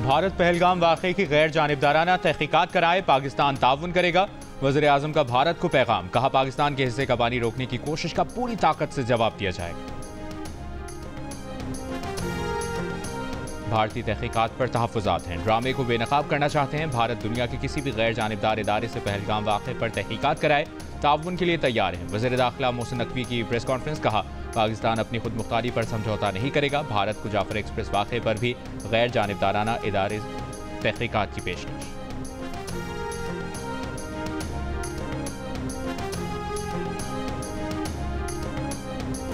भारत पहलगाम वाक़े की गैर जानिबदाराना तहकीकात कराए, पाकिस्तान ताउन करेगा। वज़ीर आज़म का भारत को पैगाम, कहा पाकिस्तान के हिस्से का पानी रोकने की कोशिश का पूरी ताकत से जवाब दिया जाएगा। भारतीय तहकीकात पर तहफ़्फ़ुज़ात हैं, ड्रामे को बेनकाब करना चाहते हैं। भारत दुनिया के किसी भी गैर जानिबदार इदारे से पहलगाम वाक़े पर तहकीकात कराए, ताउन के लिए तैयार है। वज़ीर दाखिला मोहसिन नकवी की प्रेस कॉन्फ्रेंस, कहा पाकिस्तान अपनी खुद मुख्तारी पर समझौता नहीं करेगा। भारत को जाफर एक्सप्रेस वाक़े पर भी गैर जानिबदाराना इदारे तहकीकात की पेशकश।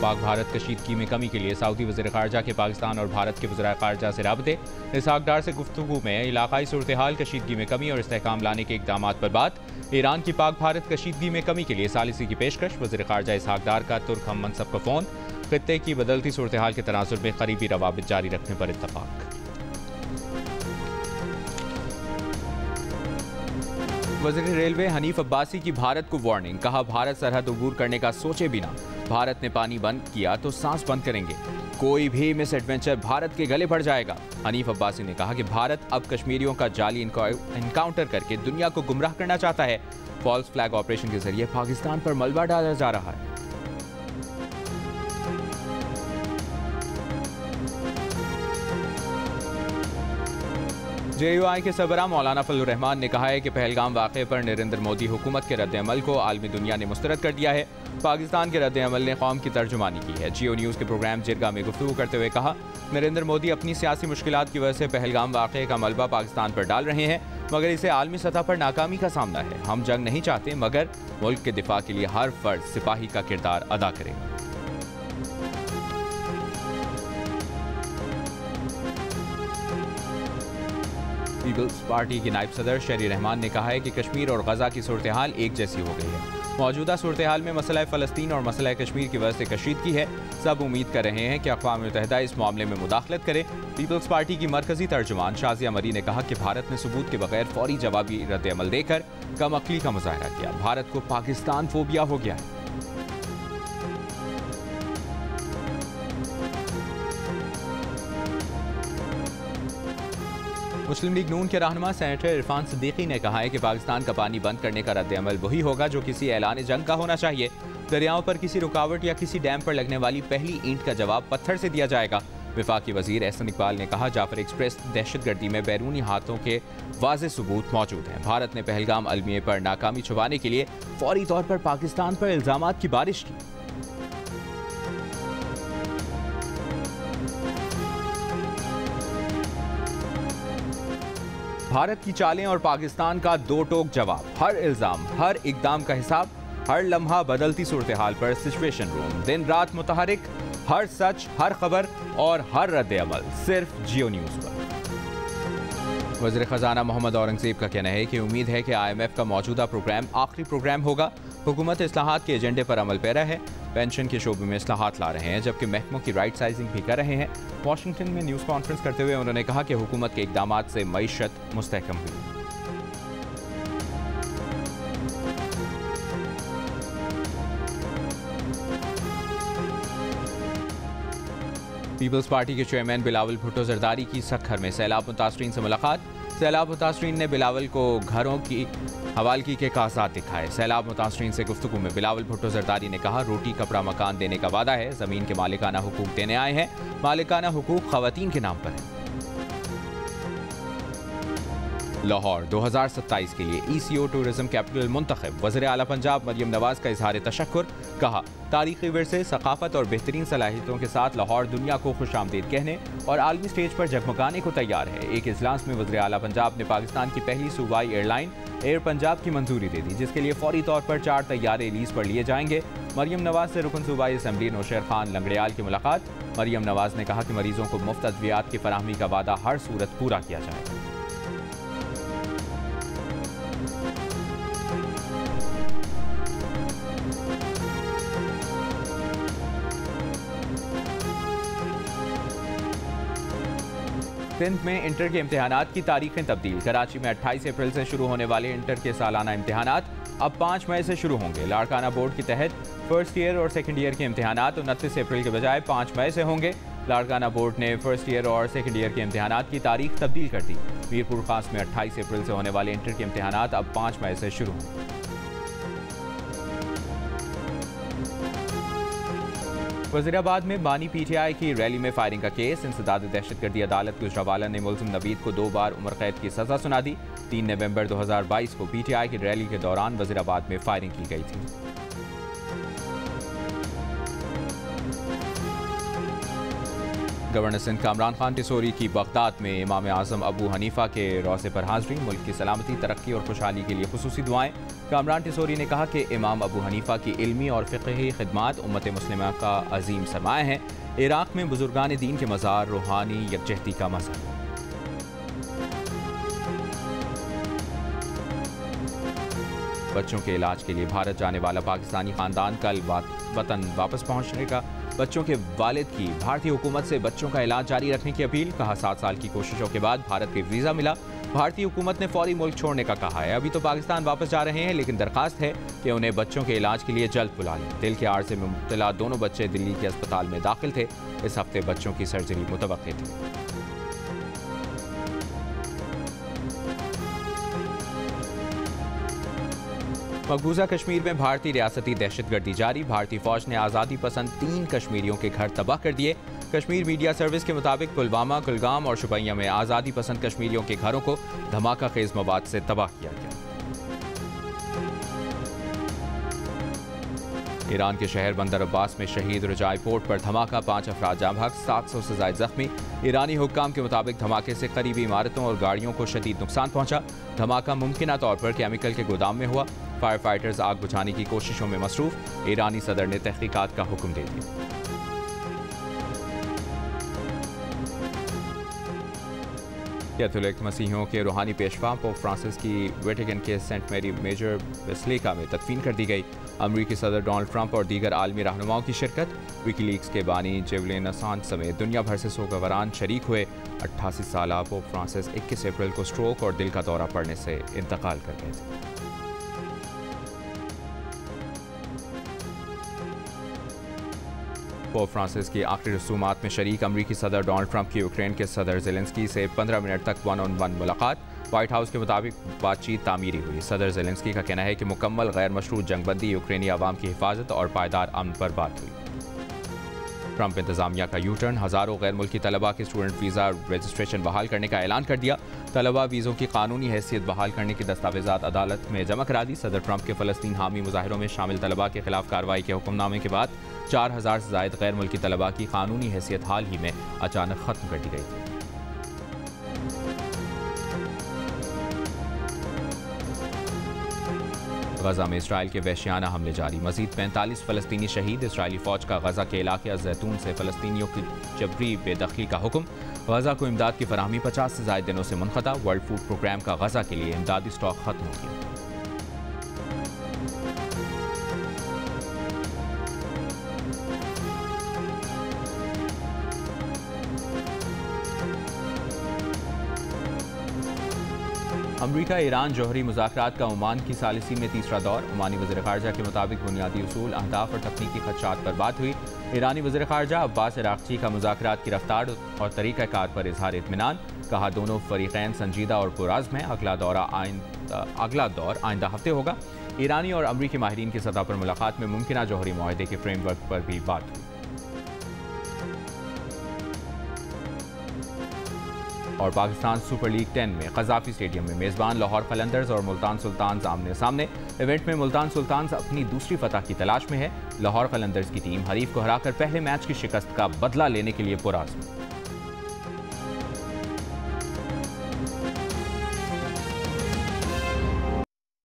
पाक भारत कशीदगी में कमी के लिए सऊदी वज़ीर ख़ारजा के पाकिस्तान और भारत के वज़ीर ख़ारजा से राबते। इसहाक डार से गुफ्तगू में इलाक़ाई सूरत हाल, कशीदगी में कमी और इस्तेहकाम लाने के इक़दामात पर बात। ईरान की पाक भारत कशीदगी में कमी के लिए सालिसी की पेशकश। वज़ीर ख़ारजा इसहाक डार का तुर्क हम मनसब को फ़ोन। ख़ित्ते की बदलती सूरत हाल के तनाज़ुर में करीबी रवाबित जारी रखने पर इत्तफ़ाक़। वज़ीर रेलवे हनीफ अब्बासी की भारत को वार्निंग, कहा भारत सरहद अबूर करने का सोचे बिना भारत ने पानी बंद किया तो सांस बंद करेंगे। कोई भी मिस एडवेंचर भारत के गले पड़ जाएगा। हनीफ अब्बासी ने कहा कि भारत अब कश्मीरियों का जाली इनकाउंटर करके दुनिया को गुमराह करना चाहता है। फॉल्स फ्लैग ऑपरेशन के जरिए पाकिस्तान पर मलबा डाला जा रहा है। JUI के सरबराह मौलाना फजलुर रहमान ने कहा है कि पहलगाम वाक़े पर नरेंद्र मोदी हुकूमत के रद्द-ए-अमल को आलमी दुनिया ने मुस्तरद कर दिया है। पाकिस्तान के रद्द-ए-अमल ने कौम की तर्जुमानी की है। जियो न्यूज़ के प्रोग्राम जिरगा में गुफ्तगू करते हुए कहा, नरेंद्र मोदी अपनी सियासी मुश्किलात की वजह से पहलगाम वाक़े का मलबा पाकिस्तान पर डाल रहे हैं, मगर इसे आलमी सतह पर नाकामी का सामना है। हम जंग नहीं चाहते, मगर मुल्क के दिफा के लिए हर फर्द सिपाही का किरदार अदा करेगा। पीपल्स पार्टी के नायब सदर शहरी रहमान ने कहा है कि कश्मीर और गजा की सूरत हाल एक जैसी हो गई है। मौजूदा सूरत हाल में मसला फ़लस्तीन और मसला कश्मीर की वजह से कशीदगी है। सब उम्मीद कर रहे हैं कि अक़वाम मुत्तहिदा इस मामले में मुदाखलत करे। पीपल्स पार्टी की मरकजी तर्जुमान शाज़िया मरी ने कहा कि भारत ने सबूत के बगैर फौरी जवाबी रद्द-ए-अमल देकर कम अक्ली का मुज़ाहरा किया। भारत को पाकिस्तान फोबिया हो गया है। मुस्लिम लीग नून के रहनुमा सेनेटर इरफान सिद्दीकी ने कहा है कि पाकिस्तान का पानी बंद करने का रद्द-ए-अमल वही होगा जो किसी ऐलान जंग का होना चाहिए। दरियाओं पर किसी रुकावट या किसी डैम पर लगने वाली पहली ईंट का जवाब पत्थर से दिया जाएगा। वफाकी वजीर एहसन इकबाल ने कहा, जाफर एक्सप्रेस दहशतगर्दी में बैरूनी हाथों के वाज़े सबूत मौजूद हैं। भारत ने पहलगाम अलमिए पर नाकामी छुपाने के लिए फौरी तौर पर पाकिस्तान पर इल्जामात की बारिश की। भारत की चालें और पाकिस्तान का दो टोक जवाब। हर इल्जाम, हर इकदाम का हिसाब, हर लम्हा बदलती सूरत हाल पर सिचुएशन रूम, दिन रात मुतहरिक, हर सच, हर खबर और हर रद्द-ए-अमल सिर्फ जियो न्यूज़ पर। वज़ीर ख़जाना मोहम्मद औरंगज़ेब का कहना है कि उम्मीद है कि IMF का मौजूदा प्रोग्राम आखिरी प्रोग्राम होगा। हुकूमत इस्लाहात के एजेंडे पर अमल पैरा है। पेंशन के शोबे में इस्लाहात ला रहे हैं, जबकि महकमों की राइट साइजिंग भी कर रहे हैं। वाशिंगटन में न्यूज़ कॉन्फ्रेंस करते हुए उन्होंने कहा कि हुकूमत के इक़दामात से मईशत मुस्तहकम हुई। पीपल्स पार्टी के चेयरमैन बिलावल भुट्टो जरदारी की सक्खर में सैलाब मुतासरीन से मुलाकात। सैलाब मुतासरीन ने बिलावल को घरों की हवालगी के कागजात दिखाए। सैलाब मुतासरीन से गुफ्तगू में बिलावल भुट्टो जरदारी ने कहा, रोटी कपड़ा मकान देने का वादा है। ज़मीन के मालिकाना हुकूक देने आए हैं। मालिकाना हुकूक ख़वातीन के नाम पर है। लाहौर 2027 के लिए ECO टूरिज्म कैपिटल मुंतखब। वज़ीर आला पंजाब मरियम नवाज का इजहार तशक्कुर, कहा तारीखी विरसे, सकाफत और बेहतरीन सलाहियतों के साथ लाहौर दुनिया को खुशामदीद कहने और आलमी स्टेज पर जगमगाने को तैयार है। एक इजलास में वज़ीर आला पंजाब ने पाकिस्तान की पहली सूबाई एयरलाइन एयर पंजाब की मंजूरी दे दी, जिसके लिए फौरी तौर पर 4 तैयारे लीज पर लिए जाएंगे। मरियम नवाज से रुकन सूबाई असम्बली नौशेर खान लंगड़ियाल की मुलाकात। मरियम नवाज ने कहा कि मरीजों को मुफ्त अद्वियात की फराहमी का वादा हर सूरत पूरा किया जाएगा। सिंध में इंटर के इम्तिहानात की तारीखें तब्दील। कराची में 28 अप्रैल से शुरू होने वाले इंटर के सालाना इम्तिहानात अब 5 मई से शुरू होंगे। लाड़काना बोर्ड के तहत फर्स्ट ईयर और सेकंड ईयर के इम्तिहानात 29 अप्रैल के बजाय 5 मई से होंगे। लाड़काना बोर्ड ने फर्स्ट ईयर और सेकेंड ईयर के इम्तिहानात की तारीख तब्दील कर दी। मीरपुर खास में 28 अप्रैल से होने वाले इंटर के इम्तिहानात अब 5 मई से शुरू होंगे। वजीराबाद में बानी PTI की रैली में फायरिंग का केस। इंसदाद दहशतगर्दी अदालत गुजरावाला ने मुल्जिम नवीद को 2 बार उम्र कैद की सजा सुना दी। 3 नवंबर 2022 को PTI की रैली के दौरान वजीराबाद में फायरिंग की गई थी। गवर्नर सिंध कामरान खान टिसोरी की बगदाद में इमाम आजम अबू हनीफा के रोज़े पर हाजिरी। मुल्क की सलामती, तरक्की और खुशहाली के लिए खुसूसी दुआएं। कामरान टिसोरी ने कहा कि इमाम अबू हनीफा की इल्मी और फ़िक़ही खिदमात उम्मत मुस्लिमा का अजीम सरमाया है। इराक़ में बुजुर्गान दीन के मज़ार रूहानी यकजहती का मज़हर। बच्चों के इलाज के लिए भारत जाने वाला पाकिस्तानी खानदान कल वतन वापस पहुंचेगा। बच्चों के वालिद की भारतीय हुकूमत से बच्चों का इलाज जारी रखने की अपील। कहा 7 साल की कोशिशों के बाद भारत के वीज़ा मिला। भारतीय हुकूमत ने फौरी मुल्क छोड़ने का कहा है। अभी तो पाकिस्तान वापस जा रहे हैं, लेकिन दरखास्त है कि उन्हें बच्चों के इलाज के लिए जल्द बुला लें। दिल के आर्जे में मुब्तला दोनों बच्चे दिल्ली के अस्पताल में दाखिल थे। इस हफ्ते बच्चों की सर्जरी मुतवक्किल थी। मकबूजा कश्मीर में भारतीय रियासती दहशतगर्दी जारी। भारतीय फौज ने आज़ादी पसंद 3 कश्मीरियों के घर तबाह कर दिए। कश्मीर मीडिया सर्विस के मुताबिक पुलवामा, कुलगाम और शुपियां में आज़ादी पसंद कश्मीरियों के घरों को धमाका खेज मवाद से तबाह किया गया। ईरान के शहर बंदर अब्बास में शहीद रजाई पोर्ट पर धमाका, 5 अफराद जाँ बहक, 700 से ज़ायद जख्मी। ईरानी हुक्काम के मुताबिक धमाके से करीबी इमारतों और गाड़ियों को शदीद नुकसान पहुंचा। धमाका मुमकिना तौर पर केमिकल के गोदाम में हुआ। फायर फाइटर्स आग बुझाने की कोशिशों में मसरूफ। ईरानी सदर ने तहकीकात का हुक्म दे दिया। कैथोलिक मसीहियों के रूहानी पेशवा पोप फ्रांसिस की वेटिकन के सेंट मेरी मेजर बेसिलिका में तदफीन कर दी गई। अमरीकी सदर डोनाल्ड ट्रंप और दीगर आलमी रहनुमाओं की शिरकत। विकीलीक्स के बानी जुलियन असांज समेत दुनिया भर से सोगवारान शरीक हुए। 88 साला पोप फ्रांसिस 21 अप्रैल को स्ट्रोक और दिल का दौरा पड़ने से इंतकाल कर गए थे। पोप फ्रांसिस की आखिरी रसूमात में शरीक अमरीकी सदर डोनाल्ड ट्रंप की यूक्रेन के सदर ज़ेलेंस्की से 15 मिनट तक 1-on-1 मुलाकात। व्हाइट हाउस के मुताबिक बातचीत तामीरी हुई। सदर ज़ेलेंस्की का कहना है कि मुकम्मल गैर मशरूत जंगबंदी, यूक्रेनी आवाम की हिफाजत और पायदार अमन पर बात हुई। ट्रंप इंतजामिया का यू टर्न। हज़ारों गैर मुल्की तलबा के स्टूडेंट वीज़ा रजिस्ट्रेशन बहाल करने का ऐलान कर दिया। तलबा वीज़ों की कानूनी हैसियत बहाल करने की दस्तावेजात अदालत में जमा करा दी। सदर ट्रंप के फ़लस्तीन हामी मुजाहिरों में शामिल तलबा के खिलाफ कार्रवाई के हुक्मनामे के बाद 4000 से ज़ायद गैर मुल्की तलबा की कानूनी हैसियत हाल ही में अचानक ख़त्म कर दी गई थी। गजा में इसराइल के वहशियाना हमले जारी। मजीद 45 फ़लस्तीनी शहीद। इसराइली फ़ौज का गजा के इलाके ज़ैतून से फ़लस्तीनियों की जबरी बेदखली का हुक्म। गजा को इमदाद की फराहमी 50 से ज़ायद दिनों से मुनक़ता। वर्ल्ड फूड प्रोग्राम का गजा के लिए इमदादी स्टॉक ख़त्म हो गया। अमरीका ईरान जौहरी मुज़ाकरात का ओमान की सालिसी में तीसरा दौर। ओमानी वज़ीर ख़ारजा के मुताबिक बुनियादी उसूल, अहदाफ और तकनीकी खदशात पर बात हुई। ईरानी वज़ीर ख़ारजा अब्बास इराक़ची का मुज़ाकरात की रफ्तार और तरीक़ाकार पर इज़हार इत्मीनान। कहा दोनों फ़रीक़ैन संजीदा और पुरआज़्म हैं। अगला दौर आइंदा हफ्ते होगा। ईरानी और अमरीकी माहिरीन की सतह पर मुलाकात में मुमकिना जौहरी मुआहदे के फ्रेमवर्क पर भी बात हुई। और पाकिस्तान सुपर लीग 10 में क़ज़ाफ़ी स्टेडियम में मेज़बान लाहौर क़लंदर्स और मुल्तान सुल्तान्स आमने सामने। इवेंट में मुल्तान सुल्तान्स अपनी दूसरी फतह की तलाश में है। लाहौर क़लंदर्स की टीम हरीफ को हराकर पहले मैच की शिकस्त का बदला लेने के लिए पुरआज़्म।